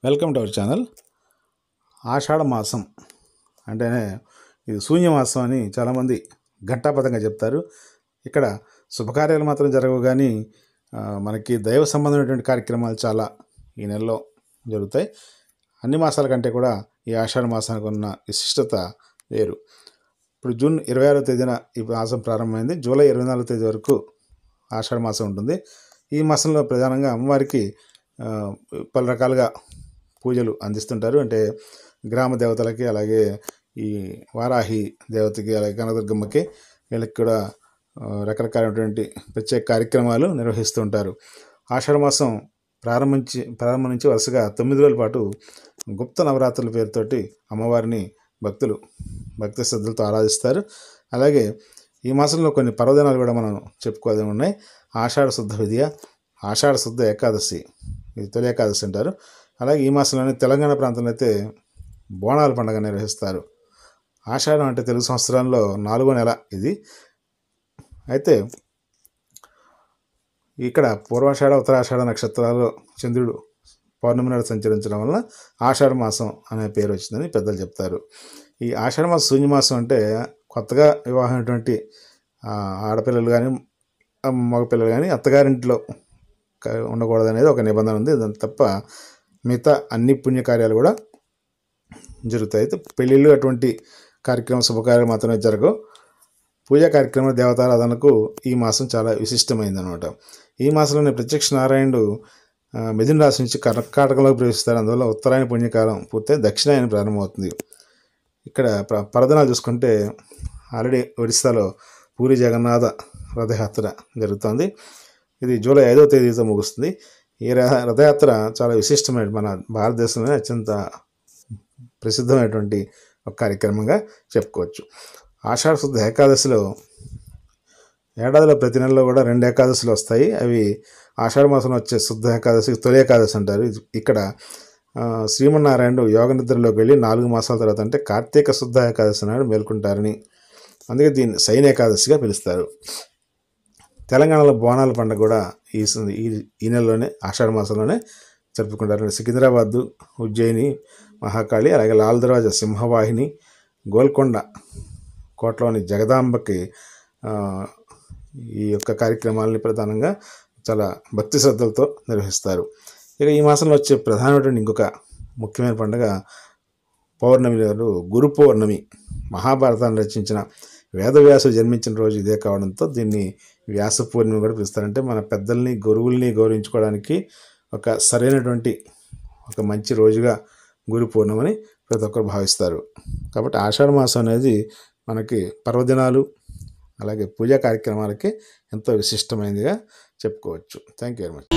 Welcome to our channel. ఆషాఢ మాసం అంటేనే ఇది శూన్యమాసం అని చాలామంది ఘంటాపథంగా చెప్తారు. ఇక్కడ శుభకార్యాలు మాత్రం జరగవు, కానీ మనకి దైవ సంబంధమైనటువంటి కార్యక్రమాలు చాలా ఈ నెలలో జరుగుతాయి. అన్ని మాసాల కంటే కూడా ఈ ఆషాఢ మాసానికి ఉన్న విశిష్టత వేరు. ఇప్పుడు జూన్ 26వ తేదీన ఈ మాసం ప్రారంభమైంది. జూలై 24వ తేదీ వరకు ఆషాఢ మాసం ఉంటుంది. ఈ మాసంలో ప్రధానంగా అమ్మవారికి పలు రకాలుగా పూజలు అందిస్తుంటారు. అంటే గ్రామ దేవతలకి, అలాగే ఈ వారాహి దేవతకి, అలాగే కనకదుర్గమ్మకి, వీళ్ళకి కూడా రకరకాలైనటువంటి ప్రత్యేక కార్యక్రమాలు నిర్వహిస్తుంటారు. ఆషాఢ మాసం ప్రారంభం నుంచి వరుసగా 9 రోజుల పాటు గుప్త నవరాత్రుల పేరుతోటి అమ్మవారిని భక్తులు భక్తి శ్రద్ధలతో ఆరాధిస్తారు. అలాగే ఈ మాసంలో కొన్ని పర్వదినాలు కూడా మనం చెప్పుకోవడం ఉన్నాయి. ఆషాఢ శుద్ధ విద్య, ఆషాఢ శుద్ధ ఏకాదశి, ఇది తొలి ఏకాదశి అంటారు. అలాగే ఈ మాసంలోనే తెలంగాణ ప్రాంతంలో అయితే బోనాల పండుగ నిర్వహిస్తారు. ఆషాఢం అంటే తెలుగు సంవత్సరంలో 4వ నెల ఇది. అయితే ఇక్కడ పూర్వాషాఢ, ఉత్తరాషాఢ నక్షత్రాల్లో చంద్రుడు పౌర్ణమి నాడు సంచరించడం వల్ల ఆషాఢ మాసం అనే పేరు వచ్చిందని పెద్దలు చెప్తారు. ఈ ఆషాఢ మాసం శూన్యమాసం అంటే కొత్తగా వివాహమైనటువంటి ఆడపిల్లలు కానీ మగపిల్లలు కానీ అత్తగారింట్లో ఉండకూడదు అనేది ఒక నిబంధన ఉంది. దాని తప్ప మిగతా అన్ని పుణ్యకార్యాలు కూడా జరుగుతాయి. అయితే పెళ్ళిళ్ళు అటువంటి శుభకార్యాలు మాత్రమే జరగవు. పూజా కార్యక్రమాల దేవతారాధనకు ఈ మాసం చాలా విశిష్టమైంది అనమాట. ఈ మాసంలోనే ప్రత్యక్ష నారాయణుడు మిథున రాశి నుంచి కర్కాటకంలోకి ప్రవేశిస్తారు. అందువల్ల ఉత్తరాయణ పుణ్యకాలం పూర్తయి దక్షిణాయన ప్రారంభమవుతుంది. ఇక్కడ పర్వదినాలు చూసుకుంటే ఆల్రెడీ ఒడిస్సాలో పూరి జగన్నాథ రథయాత్ర జరుగుతుంది. ఇది జూలై 5వ తేదీతో ముగుస్తుంది. ఈ రథయాత్ర చాలా విశిష్టమైన, మన భారతదేశంలోనే అత్యంత ప్రసిద్ధమైనటువంటి ఒక కార్యక్రమంగా చెప్పుకోవచ్చు. ఆషాఢ శుద్ధ ఏకాదశిలో ఏడాదిలో ప్రతి నెలలో కూడా 2 ఏకాదశులు వస్తాయి. అవి ఆషాఢ మాసంలో వచ్చే శుద్ధ ఏకాదశి, తొలి ఏకాదశి అంటారు. ఇక్కడ శ్రీమన్నారాయణుడు యోగ నిద్రలోకి వెళ్ళి 4 మాసాల తర్వాత అంటే కార్తీక శుద్ధ ఏకాదశి నాడు మేల్కొంటారని, అందుకే దీన్ని శయన ఏకాదశిగా పిలుస్తారు. తెలంగాణలో బోనాల పండుగ కూడా ఈ నెలలోనే ఆషాఢ మాసంలోనే జరుపుకుంటారు. సికింద్రాబాద్, ఉజ్జయిని మహాకాళి, అలాగే లాల్ దర్వాజా సింహవాహిని, గోల్కొండ కోటలోని జగదాంబకి ఈ యొక్క కార్యక్రమాలని ప్రధానంగా చాలా భక్తి శ్రద్ధలతో నిర్వహిస్తారు. ఇక ఈ మాసంలో వచ్చే ప్రధానమైనటువంటి ఇంకొక ముఖ్యమైన పండుగ పౌర్ణమి నాడు గురు పౌర్ణమి. మహాభారతాన్ని రచించిన వేదవ్యాసుడు జన్మించిన రోజు ఇదే కావడంతో దీన్ని వ్యాస పూర్ణిమ కూడా పిలుస్తారంటే మన పెద్దల్ని, గురువుల్ని గౌరవించుకోవడానికి ఒక సరైనటువంటి ఒక మంచి రోజుగా గురు పౌర్ణమని ప్రతి ఒక్కరు భావిస్తారు. కాబట్టి ఆషాఢ మాసం అనేది మనకి పర్వదినాలు అలాగే పూజా కార్యక్రమాలకి ఎంతో విశిష్టమైనదిగా చెప్పుకోవచ్చు. Thank you very much.